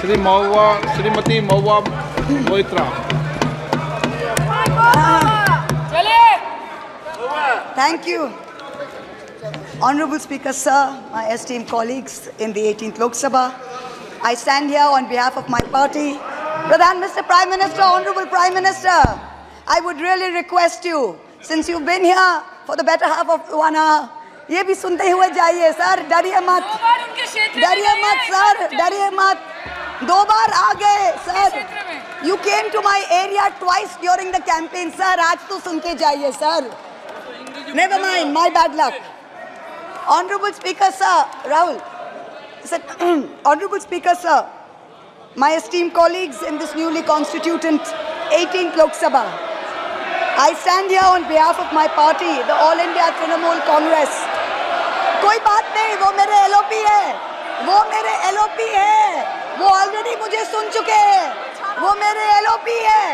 Shrimati Mahua Moitra. Thank you. Honorable Speaker, sir, my esteemed colleagues in the 18th Lok Sabha, I stand here on behalf of my party. Mr. Prime Minister, Honorable Prime Minister, I would really request you, since you've been here for the better half of 1 hour, ये भी सुनते हुए जाइए sir, डरिए मत sir, डरिए मत, 2 बार आ गए sir. You came to my area twice during the campaign, sir. आज तो सुन के जाइए sir. Never mind, my bad luck. Honorable Speaker, sir, Rahul, sir, Honorable Speaker, sir, my esteemed colleagues in this newly constituted 18th Lok Sabha, I stand here on behalf of my party, the All India Trinamool Congress. कोई बात नहीं, वो मेरे LOP है, वो already मुझे सुन चुके हैं, वो मेरे LOP है.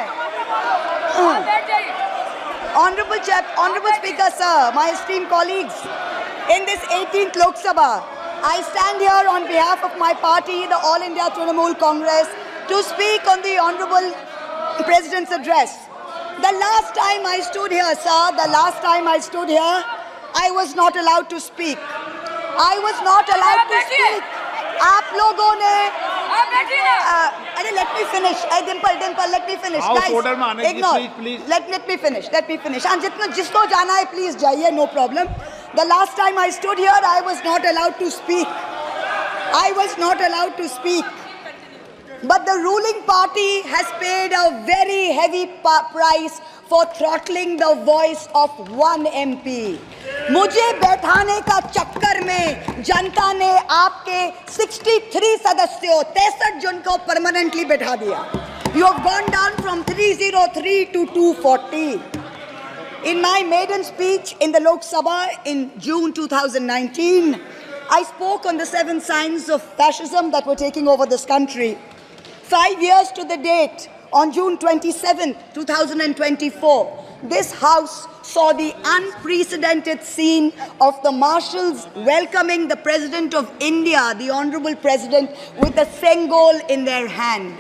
Honorable Speaker, sir, my esteemed colleagues, in this 18th Lok Sabha, I stand here on behalf of my party, the All India Trinamool Congress, to speak on the Honorable President's address. The last time I stood here, sir, I was not allowed to speak. आप लोगों ने अरे let me finish. Dimple, let me finish. Guys, ignore. Let me finish. And जिसको जाना है, please जाइए, no problem. The last time I stood here, I was not allowed to speak. But the ruling party has paid a very heavy price for throttling the voice of one MP. मुझे बैठाने का चक्कर में जनता ने आपके 63 सदस्यों 63 जन को परमानेंटली बैठा दिया. You have gone down from 303 to 240. In my maiden speech in the Lok Sabha in June 2019, I spoke on the 7 signs of fascism that were taking over this country. 5 years to the date, on June 27, 2024, this House saw the unprecedented scene of the marshals welcoming the President of India, the Honorable President, with a Sengol in their hand.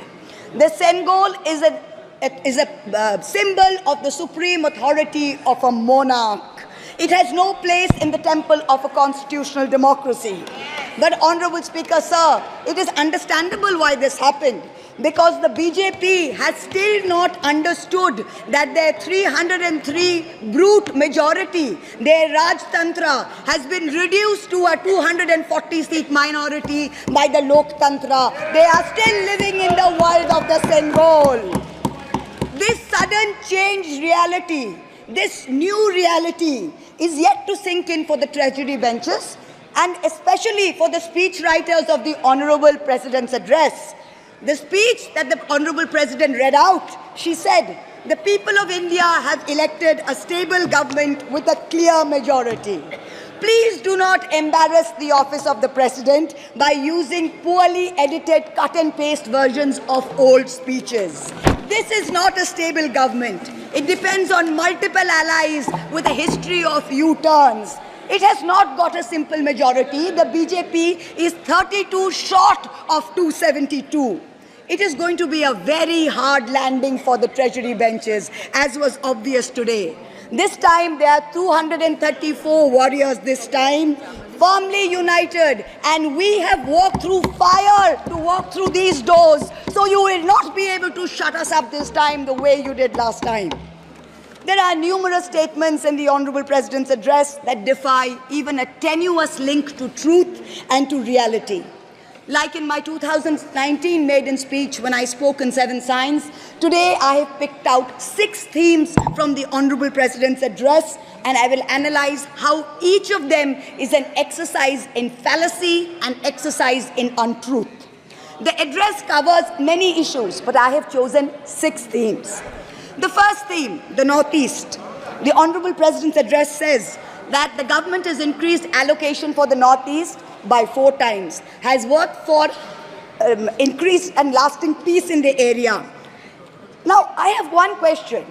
The Sengol is a symbol of the supreme authority of a monarch. It has no place in the temple of a constitutional democracy. But Honorable Speaker, sir, it is understandable why this happened. Because the BJP has still not understood that their 303 brute majority, their Rajtantra, has been reduced to a 240-seat minority by the Loktantra. They are still living in the world of the Sengol. This sudden changed reality, this new reality, is yet to sink in for the treasury benches and especially for the speech writers of the Honorable President's address. The speech that the Honorable President read out, she said, the people of India have elected a stable government with a clear majority. Please do not embarrass the office of the President by using poorly edited cut and paste versions of old speeches. This is not a stable government. It depends on multiple allies with a history of U-turns. It has not got a simple majority. The BJP is 32 short of 272. It is going to be a very hard landing for the treasury benches, as was obvious today. This time, there are 234 warriors this time, firmly united, and we have walked through fire to walk through these doors, so you will not be able to shut us up this time the way you did last time. There are numerous statements in the Honorable President's address that defy even a tenuous link to truth and to reality. Like in my 2019 maiden speech when I spoke in 7 signs, today I have picked out 6 themes from the Honorable President's address, and I will analyze how each of them is an exercise in fallacy and exercise in untruth. The address covers many issues, but I have chosen 6 themes. The first theme, the Northeast. The Honorable President's address says that the government has increased allocation for the Northeast by 4 times, has worked for increased and lasting peace in the area. Now, I have one question.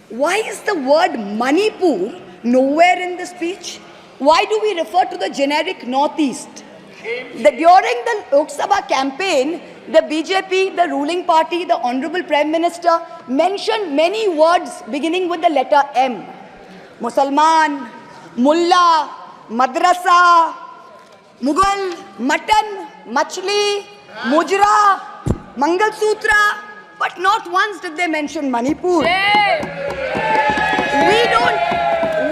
Why is the word Manipur nowhere in the speech? Why do we refer to the generic Northeast? During the Lok Sabha campaign, The BJP, the ruling party, the Honorable Prime Minister mentioned many words beginning with the letter M. Musalman, Mullah, Madrasa, Mughal, Mutton, Machli, Mujra, Mangal Sutra, but not once did they mention Manipur.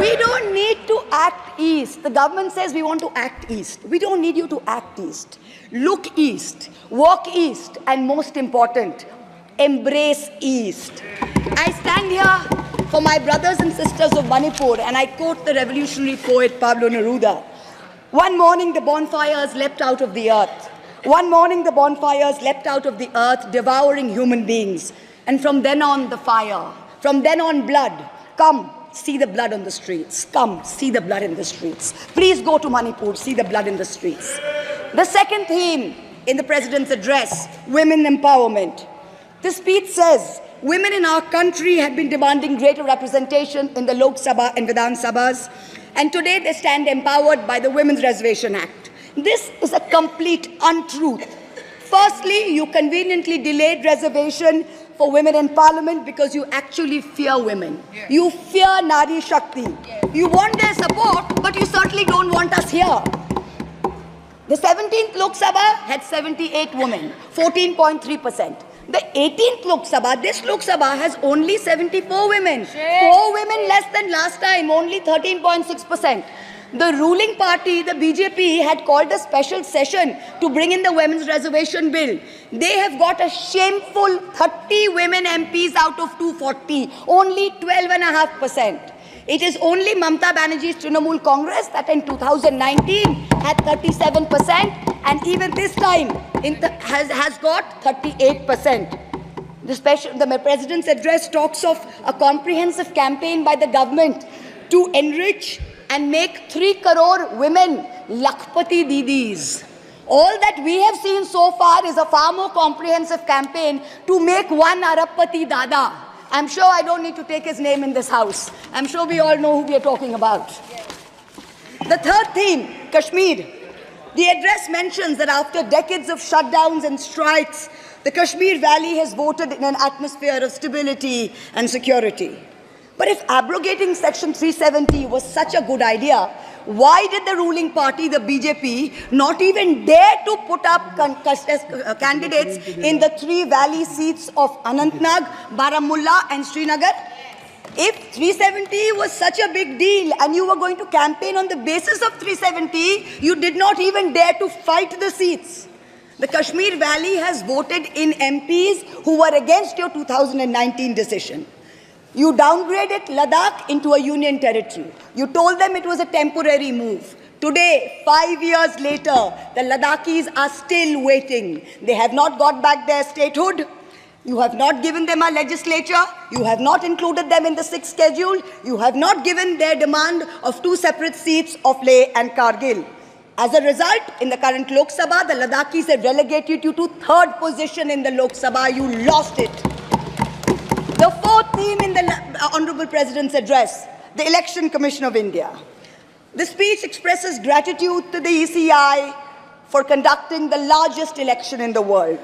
We don't need to act east. The government says we want to act east. We don't need you to act east. Look east, walk east, and most important, embrace east. I stand here for my brothers and sisters of Manipur, and I quote the revolutionary poet Pablo Neruda. One morning the bonfires leapt out of the earth. One morning the bonfires leapt out of the earth, devouring human beings. And from then on the fire, from then on blood. Come, see the blood on the streets. Come, see the blood in the streets. Please go to Manipur, see the blood in the streets. The second theme in the President's address, women empowerment. The speech says, women in our country had been demanding greater representation in the Lok Sabha and Vidhan Sabhas, and today they stand empowered by the Women's Reservation Act. This is a complete untruth. Firstly, you conveniently delayed reservation for women in parliament because you actually fear women. Yes. You fear Nari Shakti. Yes. You want their support, but you certainly don't want us here. The 17th Lok Sabha had 78 women, 14.3%. The 18th Lok Sabha, this Lok Sabha has only 74 women. 4 women less than last time, only 13.6%. The ruling party, the BJP, had called a special session to bring in the Women's Reservation Bill. They have got a shameful 30 women MPs out of 240, only 12.5%. It is only Mamata Banerjee's Trinamool Congress that in 2019 had 37%, and even this time has got 38%. The President's address talks of a comprehensive campaign by the government to enrich and make 3 crore women Lakhpati Didis. All that we have seen so far is a far more comprehensive campaign to make 1 Arabpati Dada. I'm sure I don't need to take his name in this house. I'm sure we all know who we are talking about. The third theme, Kashmir. The address mentions that after decades of shutdowns and strikes, the Kashmir Valley has voted in an atmosphere of stability and security. But if abrogating Section 370 was such a good idea, why did the ruling party, the BJP, not even dare to put up candidates in the 3 valley seats of Anantnag, Baramulla and Srinagar? If 370 was such a big deal and you were going to campaign on the basis of 370, you did not even dare to fight the seats. The Kashmir Valley has voted in MPs who were against your 2019 decision. You downgraded Ladakh into a union territory. You told them it was a temporary move. Today, 5 years later, the Ladakhis are still waiting. They have not got back their statehood. You have not given them a legislature. You have not included them in the 6th schedule. You have not given their demand of 2 separate seats of Leh and Kargil. As a result, in the current Lok Sabha, the Ladakhis have relegated you to 3rd position in the Lok Sabha. You lost it. The 4th theme in the Honorable President's address, the Election Commission of India. The speech expresses gratitude to the ECI for conducting the largest election in the world.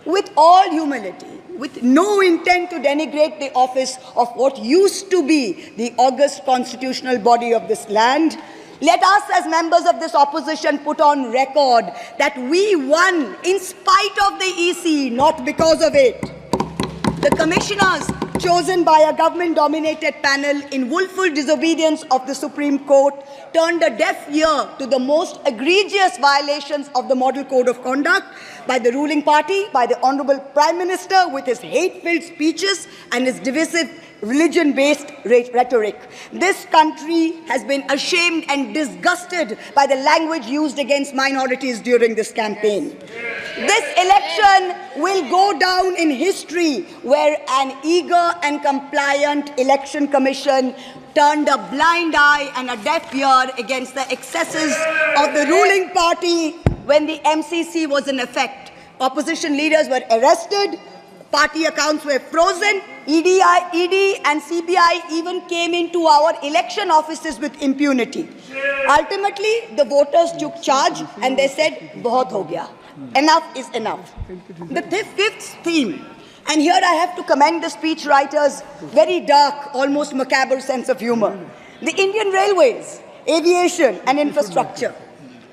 With all humility, with no intent to denigrate the office of what used to be the august constitutional body of this land, let us as members of this opposition put on record that we won in spite of the EC, not because of it. The commissioners chosen by a government-dominated panel in willful disobedience of the Supreme Court turned a deaf ear to the most egregious violations of the Model Code of Conduct by the ruling party, by the Honorable Prime Minister with his hate-filled speeches and his divisive religion-based rhetoric. This country has been ashamed and disgusted by the language used against minorities during this campaign. This election will go down in history where an eager and compliant election commission turned a blind eye and a deaf ear against the excesses of the ruling party when the MCC was in effect. Opposition leaders were arrested, party accounts were frozen, ED and CBI even came into our election offices with impunity. Ultimately, the voters took charge and they said, "Bahut ho gaya." Enough is enough. The fifth theme, and here I have to commend the speech writer's very dark, almost macabre sense of humor. The Indian Railways, aviation and infrastructure.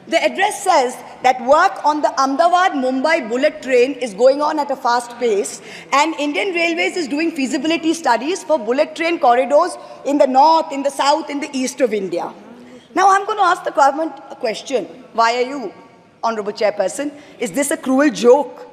The address says that work on the Ahmedabad-Mumbai bullet train is going on at a fast pace, and Indian Railways is doing feasibility studies for bullet train corridors in the north, in the south, in the east of India. Now I'm going to ask the government a question. Why are you, Honorable Chairperson? Is this a cruel joke?